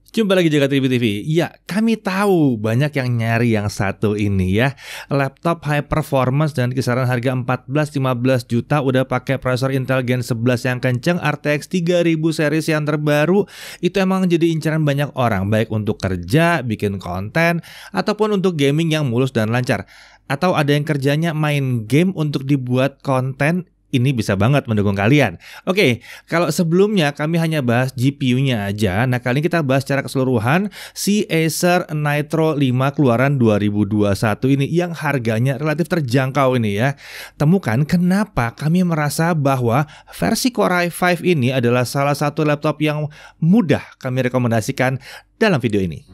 Jumpa lagi Jaga TV. Ya, kami tahu banyak yang nyari yang satu ini ya. Laptop high performance dengan kisaran harga 14-15 juta udah pakai prosesor Intel Gen 11 yang kenceng, RTX 3000 series yang terbaru. Itu emang jadi incaran banyak orang, baik untuk kerja, bikin konten, ataupun untuk gaming yang mulus dan lancar. Atau ada yang kerjanya main game untuk dibuat konten. Ini bisa banget mendukung kalian. Oke, kalau sebelumnya kami hanya bahas GPU-nya aja. Nah, kali ini kita bahas secara keseluruhan si Acer Nitro 5 keluaran 2021 ini yang harganya relatif terjangkau ini ya. Temukan kenapa kami merasa bahwa versi Core i5 ini adalah salah satu laptop yang mudah kami rekomendasikan dalam video ini.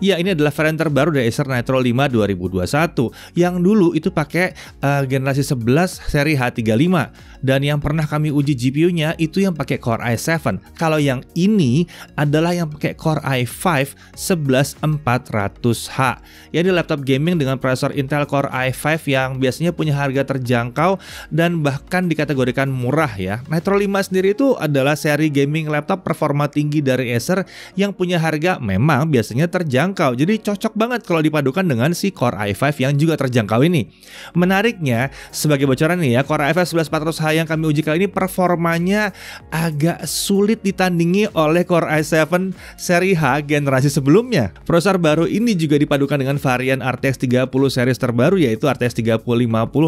Ya, ini adalah varian terbaru dari Acer Nitro 5 2021 yang dulu itu pakai generasi 11 seri H35 dan yang pernah kami uji GPU-nya itu yang pakai Core i7. Kalau yang ini adalah yang pakai Core i5 11400H. Ya, ini laptop gaming dengan prosesor Intel Core i5 yang biasanya punya harga terjangkau dan bahkan dikategorikan murah ya. Nitro 5 sendiri itu adalah seri gaming laptop performa tinggi dari Acer yang punya harga memang biasanya terjangkau. Jadi cocok banget kalau dipadukan dengan si Core i5 yang juga terjangkau ini. Menariknya, sebagai bocoran nih ya, Core i5 11400H yang kami uji kali ini performanya agak sulit ditandingi oleh Core i7 seri H generasi sebelumnya. Prosesor baru ini juga dipadukan dengan varian RTX 30 series terbaru, yaitu RTX 3050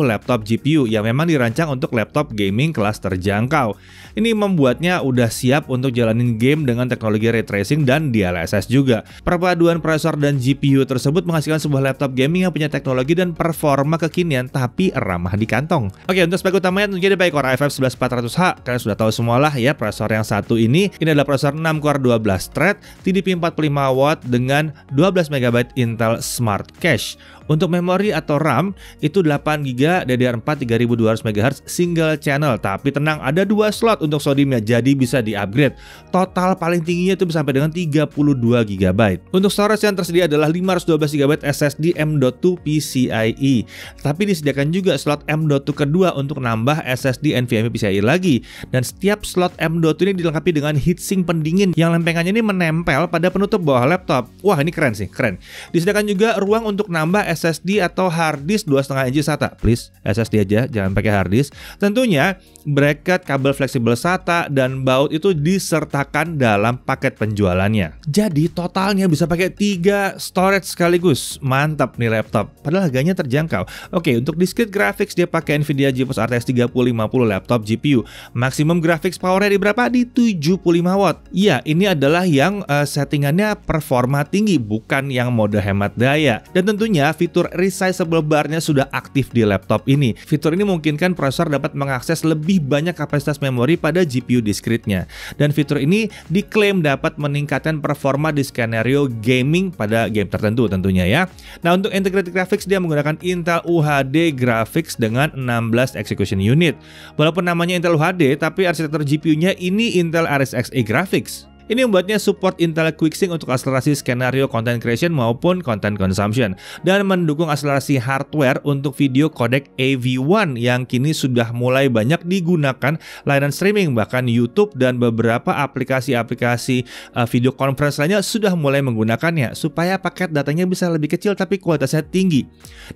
laptop GPU yang memang dirancang untuk laptop gaming kelas terjangkau. Ini membuatnya udah siap untuk jalanin game dengan teknologi ray tracing dan DLSS juga. Perpaduan prosesor dan GPU tersebut menghasilkan sebuah laptop gaming yang punya teknologi dan performa kekinian tapi ramah di kantong. Oke, untuk spek utamanya tentunya dipakai Core i5 11400H. Kalian sudah tahu semualah ya, prosesor yang satu ini adalah prosesor 6 core 12 thread, TDP 45 watt dengan 12 MB Intel Smart Cache. Untuk memori atau RAM itu 8GB DDR4 3200 MHz single channel, tapi tenang, ada 2 slot untuk SODIMM-nya, jadi bisa di-upgrade. Total paling tingginya itu sampai dengan 32GB. Untuk storage yang tersedia adalah 512GB SSD M.2 PCIe. Tapi disediakan juga slot M.2 kedua untuk nambah SSD NVMe PCIe lagi. Dan setiap slot M.2 ini dilengkapi dengan heatsink pendingin yang lempengannya ini menempel pada penutup bawah laptop. Wah, ini keren sih, keren. Disediakan juga ruang untuk nambah SSD atau hard disk 2,5 inci SATA. Please, SSD aja, jangan pakai hard disk. Tentunya bracket, kabel fleksibel SATA, dan baut itu disertakan dalam paket penjualannya. Jadi totalnya bisa pakai 3 storage sekaligus. Mantap nih laptop, padahal harganya terjangkau. Oke, untuk discrete graphics dia pakai Nvidia GeForce RTX 3050 laptop GPU. Maksimum graphics powernya di berapa? Di 75 watt. Iya, ini adalah yang settingannya performa tinggi, bukan yang mode hemat daya. Dan tentunya fitur resizable bar-nya sudah aktif di laptop ini. Fitur ini memungkinkan prosesor dapat mengakses lebih banyak kapasitas memori pada GPU discrete-nya. Dan fitur ini diklaim dapat meningkatkan performa di skenario gaming pada game tertentu tentunya ya. Nah, untuk integrated graphics dia menggunakan Intel UHD Graphics dengan 16 execution unit. Walaupun namanya Intel UHD, tapi arsitektur GPU-nya ini Intel Iris Xe Graphics. Ini membuatnya support Intel QuickSync untuk akselerasi skenario content creation maupun content consumption, dan mendukung akselerasi hardware untuk video codec AV1 yang kini sudah mulai banyak digunakan layanan streaming. Bahkan YouTube dan beberapa aplikasi-aplikasi video conference lainnya sudah mulai menggunakannya supaya paket datanya bisa lebih kecil tapi kualitasnya tinggi.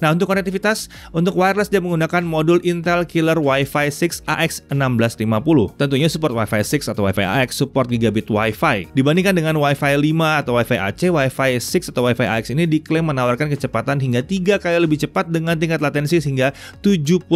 Nah, untuk konektivitas, untuk wireless dia menggunakan modul Intel Killer Wi-Fi 6 AX1650. Tentunya support Wi-Fi 6 atau Wi-Fi AX, support gigabit Wi-Fi. Dibandingkan dengan Wi-Fi 5 atau Wi-Fi AC, Wi-Fi 6 atau Wi-Fi AX ini diklaim menawarkan kecepatan hingga 3 kali lebih cepat dengan tingkat latensi hingga 75%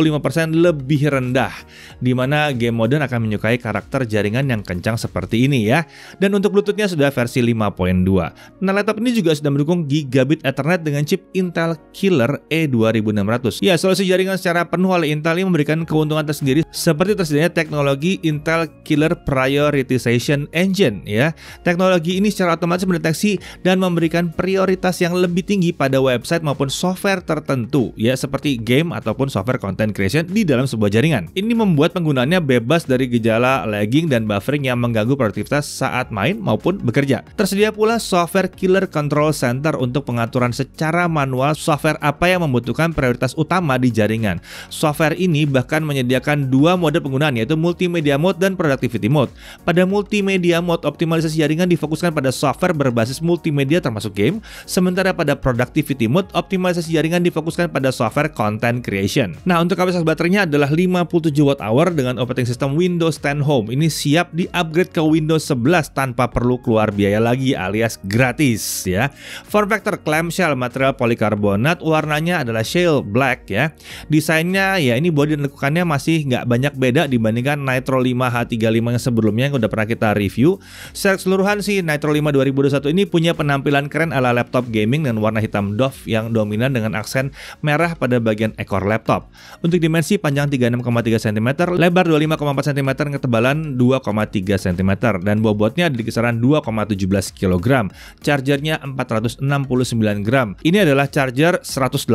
lebih rendah, dimana game modern akan menyukai karakter jaringan yang kencang seperti ini ya. Dan untuk Bluetooth-nya sudah versi 5.2. Nah, laptop ini juga sudah mendukung Gigabit Ethernet dengan chip Intel Killer E2600. Ya, solusi jaringan secara penuh oleh Intel ini memberikan keuntungan tersendiri seperti tersedianya teknologi Intel Killer Prioritization Engine ya. Teknologi ini secara otomatis mendeteksi dan memberikan prioritas yang lebih tinggi pada website maupun software tertentu ya, seperti game ataupun software content creation di dalam sebuah jaringan. Ini membuat penggunaannya bebas dari gejala lagging dan buffering yang mengganggu produktivitas saat main maupun bekerja. Tersedia pula software Killer Control Center untuk pengaturan secara manual software apa yang membutuhkan prioritas utama di jaringan. Software ini bahkan menyediakan dua mode penggunaan, yaitu Multimedia Mode dan Productivity Mode. Pada Multimedia Mode, optimalisasi jaringan difokuskan pada software berbasis multimedia termasuk game, sementara pada Productivity Mode, optimalisasi jaringan difokuskan pada software content creation. Nah, untuk kapasitas baterainya adalah 57 Wh dengan operating system Windows 10 Home. Ini siap di-upgrade ke Windows 11 tanpa perlu keluar biaya lagi alias gratis ya. Form factor clamshell material polikarbonat, warnanya adalah shale black ya. Desainnya ya ini bodi dan lekukannya masih nggak banyak beda dibandingkan Nitro 5 H35 yang sebelumnya yang udah pernah kita review. Secara keseluruhan sih Nitro 5 2021 ini punya penampilan keren ala laptop gaming dan warna hitam doff yang dominan dengan aksen merah pada bagian ekor laptop. Untuk dimensi panjang 36,3 cm, lebar 25,4 cm, ketebalan 2,3 cm dan bobotnya di kisaran 2,17 kg. Chargernya 469 gram. Ini adalah charger 180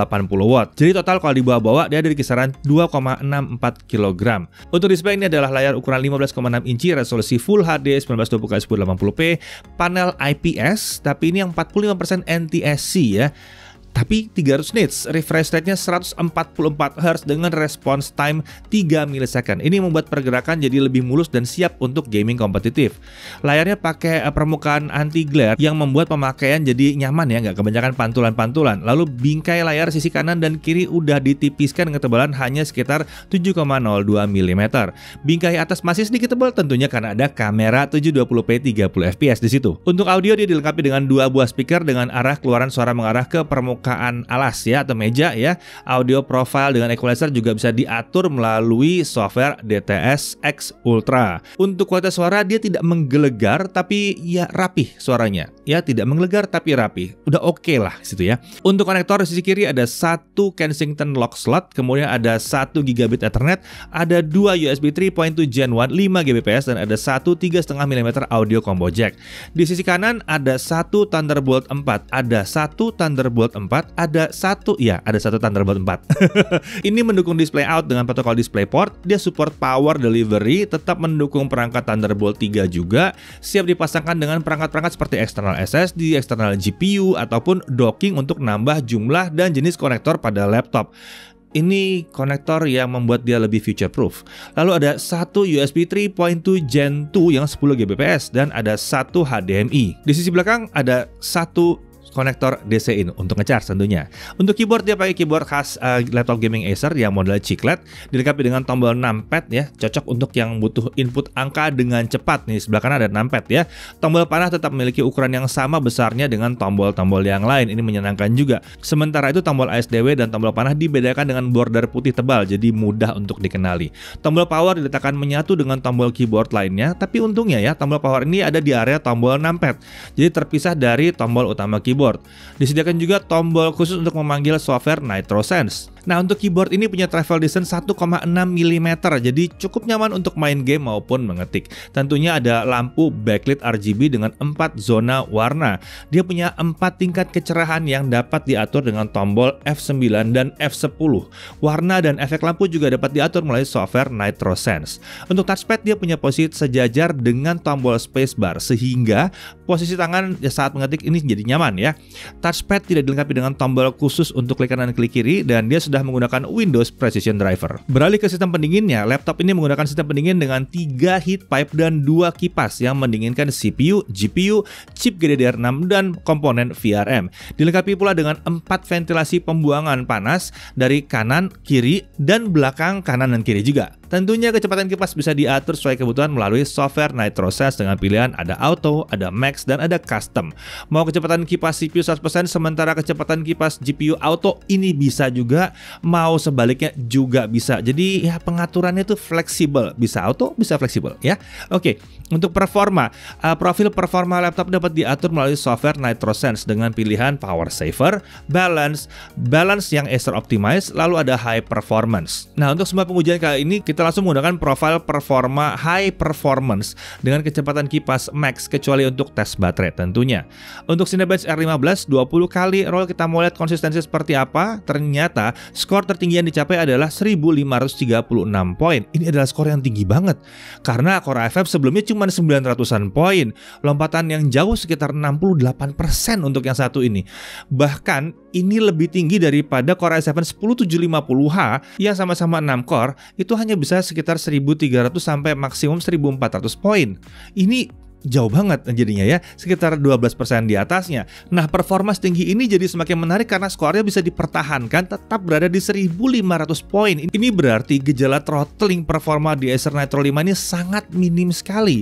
watt. Jadi total kalau dibawa-bawa dia ada di kisaran 2,64 kg. Untuk display ini adalah layar ukuran 15,6 inci, resolusi Full HD 1920x1080p, panel IPS, tapi ini yang 45% NTSC ya. Tapi 300 nits, refresh rate-nya 144 Hz dengan response time 3 millisecond. Ini membuat pergerakan jadi lebih mulus dan siap untuk gaming kompetitif. Layarnya pakai permukaan anti glare yang membuat pemakaian jadi nyaman ya, nggak kebanyakan pantulan-pantulan. Lalu bingkai layar sisi kanan dan kiri udah ditipiskan dengan ketebalan hanya sekitar 7,02 mm. Bingkai atas masih sedikit tebal tentunya karena ada kamera 720p 30fps di situ. Untuk audio dia dilengkapi dengan dua buah speaker dengan arah keluaran suara mengarah ke permukaan alas ya atau meja ya. Audio profile dengan equalizer juga bisa diatur melalui software DTS X Ultra. Untuk kualitas suara dia tidak menggelegar tapi ya rapih suaranya. Ya tidak menggelegar tapi rapih. Udah oke lah situ ya. Untuk konektor di sisi kiri ada satu Kensington lock slot, kemudian ada 1 gigabit Ethernet, ada dua USB 3.2 Gen 1 5 Gbps dan ada satu 3,5 mm audio combo jack. Di sisi kanan ada satu Thunderbolt 4, ada satu Thunderbolt 4, ada satu Thunderbolt 4. Ini mendukung display out dengan protokol DisplayPort. Dia support power delivery, tetap mendukung perangkat Thunderbolt 3 juga. Siap dipasangkan dengan perangkat-perangkat seperti eksternal SSD, eksternal GPU ataupun docking untuk nambah jumlah dan jenis konektor pada laptop. Ini konektor yang membuat dia lebih future proof. Lalu ada satu USB 3.2 Gen 2 yang 10 Gbps dan ada satu HDMI. Di sisi belakang ada satu konektor DC-in untuk ngecharge tentunya. Untuk keyboard dia pakai keyboard khas laptop gaming Acer yang model chiclet, dilengkapi dengan tombol numpad ya, cocok untuk yang butuh input angka dengan cepat. Nih sebelah kanan ada numpad ya. Tombol panah tetap memiliki ukuran yang sama besarnya dengan tombol-tombol yang lain. Ini menyenangkan juga. Sementara itu tombol ASDW dan tombol panah dibedakan dengan border putih tebal, jadi mudah untuk dikenali. Tombol power diletakkan menyatu dengan tombol keyboard lainnya, tapi untungnya ya tombol power ini ada di area tombol numpad, jadi terpisah dari tombol utama keyboard. Disediakan juga tombol khusus untuk memanggil software NitroSense. Nah, untuk keyboard ini punya travel distance 1,6 mm, jadi cukup nyaman untuk main game maupun mengetik. Tentunya ada lampu backlit RGB dengan 4 zona warna. Dia punya 4 tingkat kecerahan yang dapat diatur dengan tombol F9 dan F10. Warna dan efek lampu juga dapat diatur melalui software NitroSense. Untuk touchpad dia punya posisi sejajar dengan tombol spacebar sehingga posisi tangan saat mengetik ini jadi nyaman ya. Touchpad tidak dilengkapi dengan tombol khusus untuk klik kanan dan klik kiri dan dia sudah menggunakan Windows Precision Driver. Beralih ke sistem pendinginnya, laptop ini menggunakan sistem pendingin dengan 3 heat pipe dan 2 kipas yang mendinginkan CPU, GPU, chip GDDR6 dan komponen VRM. Dilengkapi pula dengan 4 ventilasi pembuangan panas dari kanan, kiri, dan belakang kanan dan kiri juga. Tentunya kecepatan kipas bisa diatur sesuai kebutuhan melalui software NitroSense dengan pilihan ada Auto, ada Max, dan ada Custom. Mau kecepatan kipas CPU 100%, sementara kecepatan kipas GPU Auto ini bisa juga, mau sebaliknya juga bisa. Jadi ya pengaturannya itu fleksibel, bisa auto, bisa fleksibel ya. Oke, untuk performa, profil performa laptop dapat diatur melalui software NitroSense dengan pilihan Power Saver, Balance yang Acer Optimize, lalu ada High Performance. Nah, untuk semua pengujian kali ini kita kita langsung menggunakan profile performa high performance dengan kecepatan kipas max kecuali untuk tes baterai tentunya. Untuk Cinebench R15 20 kali roll kita mau lihat konsistensi seperti apa. Ternyata skor tertinggi yang dicapai adalah 1536 poin. Ini adalah skor yang tinggi banget karena Core i5 sebelumnya cuma 900-an poin. Lompatan yang jauh sekitar 68% untuk yang satu ini. Bahkan ini lebih tinggi daripada Core i7 10750H yang sama-sama 6 core, itu hanya bisa sekitar 1300 sampai maksimum 1400 poin. Ini jauh banget jadinya ya, sekitar 12% di atasnya. Nah, performa tinggi ini jadi semakin menarik karena skornya bisa dipertahankan tetap berada di 1500 poin. Ini berarti gejala throttling performa di Acer Nitro 5 ini sangat minim sekali.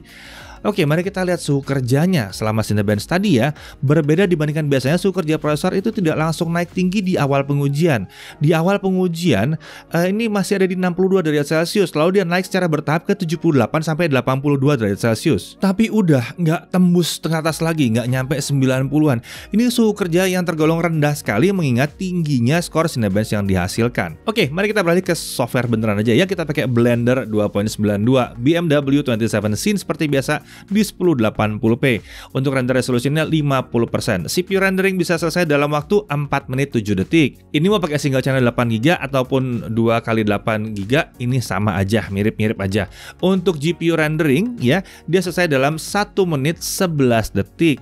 Oke, mari kita lihat suhu kerjanya selama Cinebench tadi ya. Berbeda dibandingkan biasanya, suhu kerja prosesor itu tidak langsung naik tinggi di awal pengujian. Di awal pengujian ini masih ada di 62 derajat Celcius, lalu dia naik secara bertahap ke 78 sampai 82 derajat Celcius. Tapi udah nggak tembus ke atas lagi, nggak nyampe 90-an. Ini suhu kerja yang tergolong rendah sekali mengingat tingginya skor Cinebench yang dihasilkan. Oke, mari kita beralih ke software beneran aja ya. Kita pakai Blender 2.92, BMW 27 Scene seperti biasa di 1080p. Untuk render resolusinya 50%. CPU rendering bisa selesai dalam waktu 4 menit 7 detik. Ini mau pakai single channel 8GB ataupun 2x8GB, ini sama aja, mirip-mirip aja. Untuk GPU rendering ya, dia selesai dalam 1 menit 11 detik.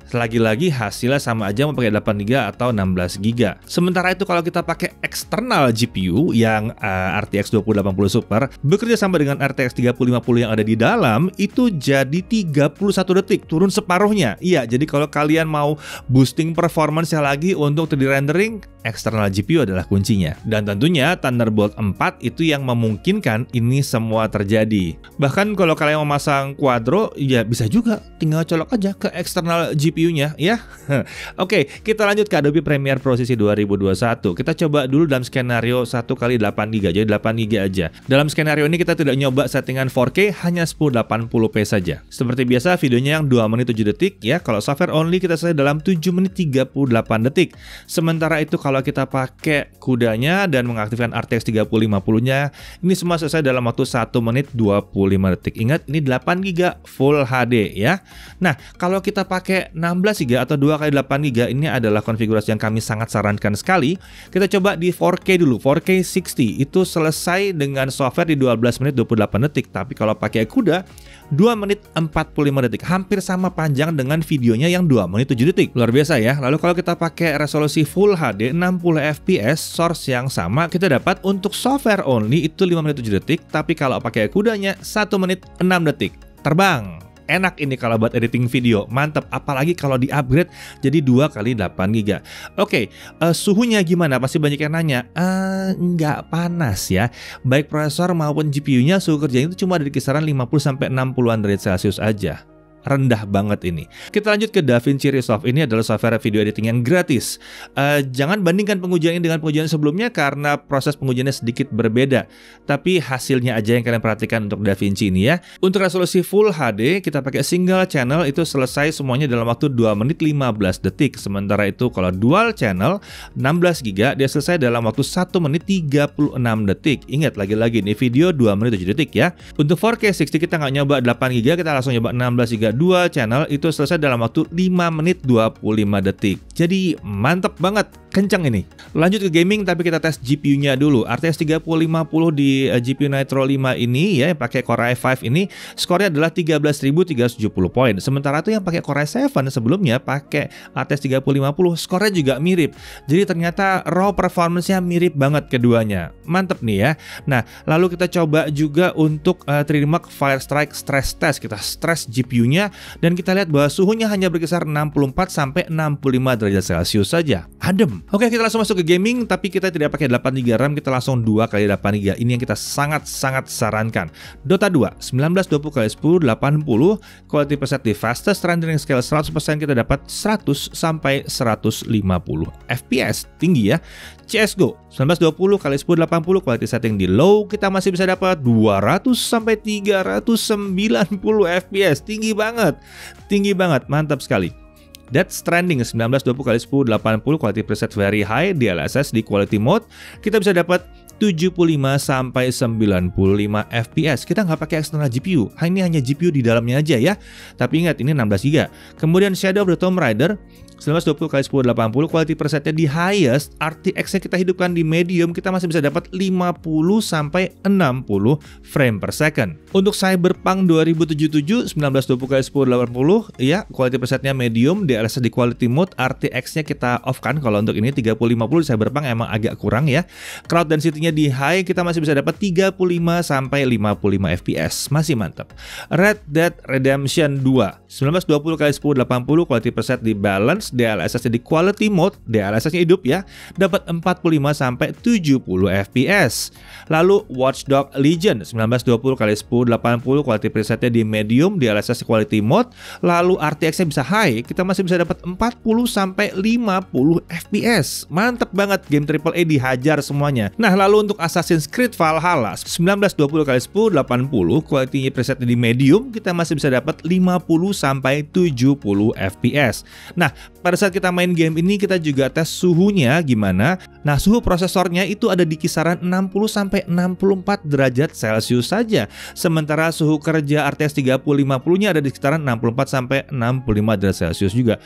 Lagi-lagi hasilnya sama aja mau pakai 8GB atau 16GB. Sementara itu kalau kita pakai eksternal GPU yang RTX 2080 Super bekerja sama dengan RTX 3050 yang ada di dalam, itu jadi 31 detik, turun separuhnya. Iya, jadi kalau kalian mau boosting performance-nya lagi untuk 3D rendering, eksternal GPU adalah kuncinya. Dan tentunya Thunderbolt 4 itu yang memungkinkan ini semua terjadi. Bahkan kalau kalian mau masang Quadro, ya bisa juga, tinggal colok aja ke eksternal GPU-nya ya. Oke, kita lanjut ke Adobe Premiere Pro sisi 2021. Kita coba dulu dalam skenario 1x8GB, jadi 8GB aja. Dalam skenario ini kita tidak nyoba settingan 4K, hanya 1080p saja. Seperti biasa videonya yang 2 menit 7 detik ya. Kalau software only kita selesai dalam 7 menit 38 detik. Sementara itu kalau kita pakai kudanya dan mengaktifkan RTX 3050-nya, ini semua selesai dalam waktu 1 menit 25 detik. Ingat, ini 8GB Full HD ya. Nah, kalau kita pakai 16GB atau 2x8GB, ini adalah konfigurasi yang kami sangat sarankan sekali. Kita coba di 4K dulu, 4K 60. Itu selesai dengan software di 12 menit 28 detik. Tapi kalau pakai kuda, 2 menit 45 detik. Hampir sama panjang dengan videonya yang 2 menit 7 detik. Luar biasa ya. Lalu kalau kita pakai resolusi Full HD 60 fps, source yang sama kita dapat untuk software only itu 5 menit 7 detik. Tapi kalau pakai kudanya 1 menit 6 detik. Terbang. Enak ini kalau buat editing video, mantap. Apalagi kalau di-upgrade jadi 2x8GB. Oke, suhunya gimana? Pasti banyak yang nanya. Nggak panas ya. Baik prosesor maupun GPU-nya suhu kerjanya itu cuma dari kisaran 50-60an derajat Celcius aja. Rendah banget ini. Kita lanjut ke DaVinci Resolve. Ini adalah software video editing yang gratis. Jangan bandingkan pengujian ini dengan pengujian sebelumnya karena proses pengujiannya sedikit berbeda. Tapi hasilnya aja yang kalian perhatikan untuk DaVinci ini ya. Untuk resolusi Full HD kita pakai single channel, itu selesai semuanya dalam waktu 2 menit 15 detik. Sementara itu kalau dual channel 16GB dia selesai dalam waktu 1 menit 36 detik. Ingat lagi-lagi ini video 2 menit 7 detik ya. Untuk 4K 60 kita nggak nyoba 8GB, kita langsung nyoba 16GB dual channel, itu selesai dalam waktu 5 menit 25 detik. Jadi mantep banget, kenceng ini. Lanjut ke gaming tapi kita tes GPU-nya dulu. RTX 3050 di GPU Nitro 5 ini ya, yang pakai Core i5 ini skornya adalah 13.370 poin. Sementara itu yang pakai Core i7 sebelumnya pakai RTX 3050 skornya juga mirip. Jadi ternyata raw performance-nya mirip banget keduanya. Mantep nih ya. Nah, lalu kita coba juga untuk 3D Mark Firestrike Stress Test. Kita stress GPU-nya dan kita lihat bahwa suhunya hanya berkisar 64 sampai 65 derajat Celcius saja. Adem. Oke, kita langsung masuk ke gaming tapi kita tidak pakai 8GB RAM, kita langsung 2x8GB. Ini yang kita sangat-sangat sarankan. Dota 2 1920x1080, quality preset di fastest rendering scale 100%, kita dapat 100 sampai 150 FPS tinggi ya. CS:GO 1920x1080, quality setting di low, kita masih bisa dapat 200 sampai 390 FPS. Tinggi banget, mantap sekali. Death Stranding 1920x1080, quality preset very high, DLSS di quality mode, kita bisa dapat 75 sampai 95 fps. Kita nggak pakai external GPU, ini hanya GPU di dalamnya aja ya. Tapi ingat ini 16 GB. Kemudian Shadow of the Tomb Raider 1920x1080, quality presetnya di highest, RTX-nya kita hidupkan di medium, kita masih bisa dapat 50 sampai 60 frame per second. Untuk Cyberpunk 2077 1920x1080 ya, quality presetnya medium, DLSS di quality mode, RTX-nya kita off kan kalau untuk ini 3050 di Cyberpunk emang agak kurang ya. Crowd density-nya di high, kita masih bisa dapat 35 sampai 55 fps, masih mantap. Red Dead Redemption 2 1920x1080, quality preset di balance, DLSS di quality mode, DLSS-nya hidup ya, dapat 45 sampai 70 fps. Lalu Watch Dogs Legion 1920x1080, quality presetnya di medium, DLSS quality mode, lalu RTX-nya bisa high, kita masih bisa dapat 40 sampai 50 fps. Mantep banget, game AAA dihajar semuanya. Nah, lalu untuk Assassin's Creed Valhalla 1920x1080, quality presetnya di medium, kita masih bisa dapat 50 sampai 70 fps. Nah, pada saat kita main game ini kita juga tes suhunya gimana. Nah, suhu prosesornya itu ada di kisaran 60 sampai 64 derajat Celcius saja. Sementara suhu kerja RTX 3050-nya ada di sekitaran 64 sampai 65 derajat Celcius juga.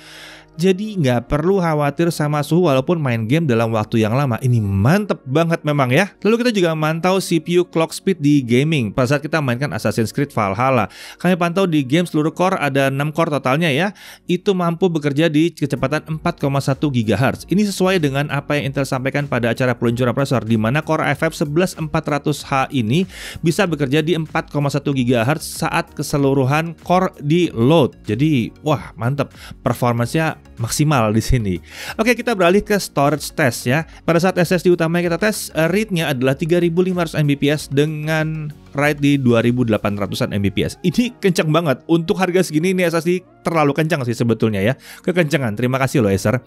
Jadi nggak perlu khawatir sama suhu walaupun main game dalam waktu yang lama. Ini mantep banget memang ya. Lalu kita juga mantau CPU clock speed di gaming pada saat kita mainkan Assassin's Creed Valhalla. Kami pantau di game seluruh core ada 6 core totalnya ya. Itu mampu bekerja di kecepatan 4,1 GHz. Ini sesuai dengan apa yang Intel sampaikan pada acara peluncuran prosesor, di mana Core i5 11400H ini bisa bekerja di 4,1 GHz saat keseluruhan core di load. Jadi wah mantep, performanya maksimal di sini. Oke, kita beralih ke storage test ya. Pada saat SSD utama yang kita tes, read-nya adalah 3500 Mbps dengan write di 2800-an Mbps. Ini kencang banget. Untuk harga segini ini SSD terlalu kencang sih sebetulnya ya. Kekencangan. Terima kasih loh Acer.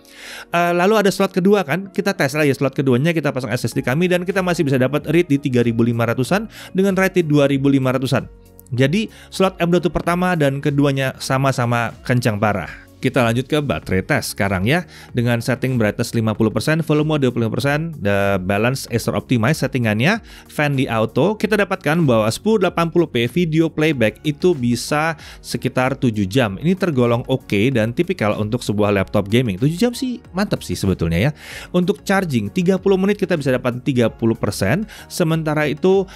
Lalu ada slot kedua kan. Kita tes lagi slot keduanya, kita pasang SSD kami dan kita masih bisa dapat read di 3500-an dengan write di 2500-an. Jadi slot M.2 pertama dan keduanya sama-sama kencang parah. Kita lanjut ke baterai test sekarang ya. Dengan setting brightness 50%, volume 25%, the balance Acer optimize settingannya, fan di auto. Kita dapatkan bahwa 1080p video playback itu bisa sekitar 7 jam. Ini tergolong oke dan tipikal untuk sebuah laptop gaming. 7 jam sih mantap sih sebetulnya ya. Untuk charging 30 menit kita bisa dapat 30%. Sementara itu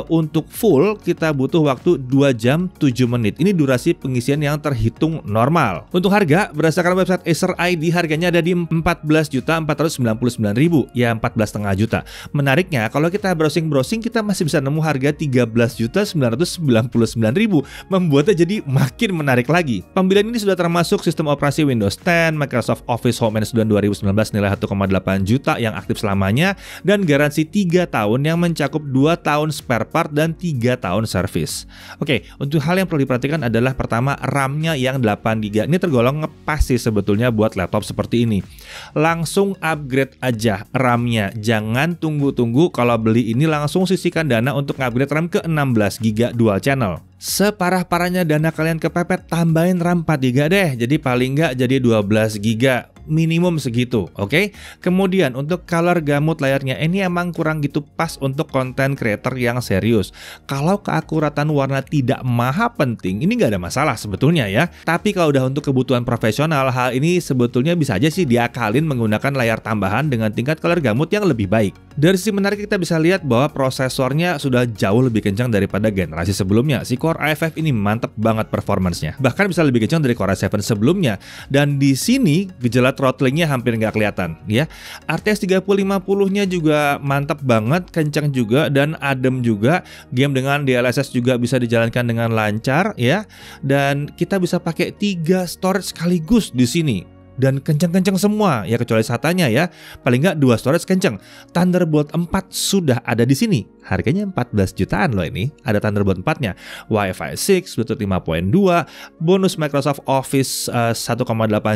untuk full kita butuh waktu 2 jam 7 menit. Ini durasi pengisian yang terhitung normal. Untuk harga, berdasarkan website Acer ID, harganya ada di 14.499.000, ya 14,5 juta. Menariknya, kalau kita browsing-browsing, kita masih bisa nemu harga 13.999.000, membuatnya jadi makin menarik lagi. Pembelian ini sudah termasuk sistem operasi Windows 10, Microsoft Office Home Management 2019 nilai 1,8 juta yang aktif selamanya, dan garansi 3 tahun yang mencakup 2 tahun spare part dan 3 tahun service. Oke, untuk hal yang perlu diperhatikan adalah pertama, RAM-nya yang 8 GB. Ini tergolong ngepas sih sebetulnya buat laptop seperti ini. Langsung upgrade aja RAM-nya. Jangan tunggu-tunggu, kalau beli ini langsung sisihkan dana untuk upgrade RAM ke 16 GB dual channel. Separah-parahnya dana kalian kepepet, tambahin RAM 4 GB deh. Jadi paling nggak jadi 12 GB. Minimum segitu, oke? Kemudian untuk color gamut layarnya, ini emang kurang gitu pas untuk konten creator yang serius. Kalau keakuratan warna tidak maha penting, ini nggak ada masalah sebetulnya ya. Tapi kalau udah untuk kebutuhan profesional, hal ini sebetulnya bisa aja sih diakalin menggunakan layar tambahan dengan tingkat color gamut yang lebih baik. Dari sisi menarik kita bisa lihat bahwa prosesornya sudah jauh lebih kencang daripada generasi sebelumnya. Si Core i5 ini mantep banget performancenya. Bahkan bisa lebih kencang dari Core i7 sebelumnya. Dan di sini gejala throttlingnya hampir nggak kelihatan ya. RTX 3050-nya juga mantap banget, kencang juga dan adem juga. Game dengan DLSS juga bisa dijalankan dengan lancar ya. Dan kita bisa pakai 3 storage sekaligus di sini. Dan kencang-kencang semua ya, kecuali SATA-nya ya. Paling nggak 2 storage kencang. Thunderbolt 4 sudah ada di sini. Harganya 14 jutaan loh ini. Ada Thunderbolt 4-nya. Wi-Fi 6, Bluetooth 5.2, bonus Microsoft Office 1,8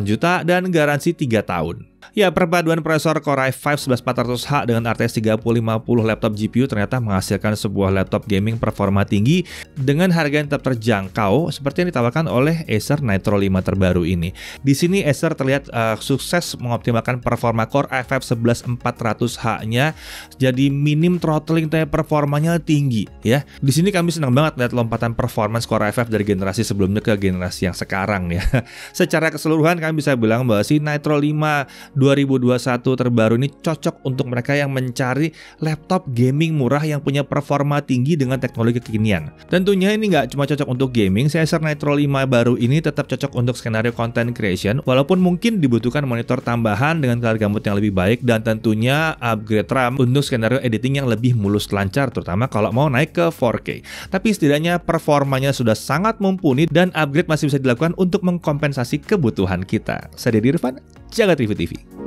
juta dan garansi 3 tahun. Ya, perpaduan prosesor Core i5 11400H dengan RTX 3050 laptop GPU ternyata menghasilkan sebuah laptop gaming performa tinggi dengan harga yang tetap terjangkau seperti yang ditawarkan oleh Acer Nitro 5 terbaru ini. Di sini Acer terlihat sukses mengoptimalkan performa Core i5 11400H-nya jadi minim throttling, tapi performanya tinggi ya. Di sini kami senang banget lihat lompatan performance Core i5 dari generasi sebelumnya ke generasi yang sekarang ya. Secara keseluruhan kami bisa bilang bahwa si Nitro 5 2021 terbaru ini cocok untuk mereka yang mencari laptop gaming murah yang punya performa tinggi dengan teknologi kekinian. Tentunya ini nggak cuma cocok untuk gaming, si Acer Nitro 5 baru ini tetap cocok untuk skenario content creation, walaupun mungkin dibutuhkan monitor tambahan dengan layar gambut yang lebih baik dan tentunya upgrade RAM untuk skenario editing yang lebih mulus lancar, terutama kalau mau naik ke 4K. Tapi setidaknya performanya sudah sangat mumpuni dan upgrade masih bisa dilakukan untuk mengkompensasi kebutuhan kita. Saya Dedi Irfan, Jagat Review TV.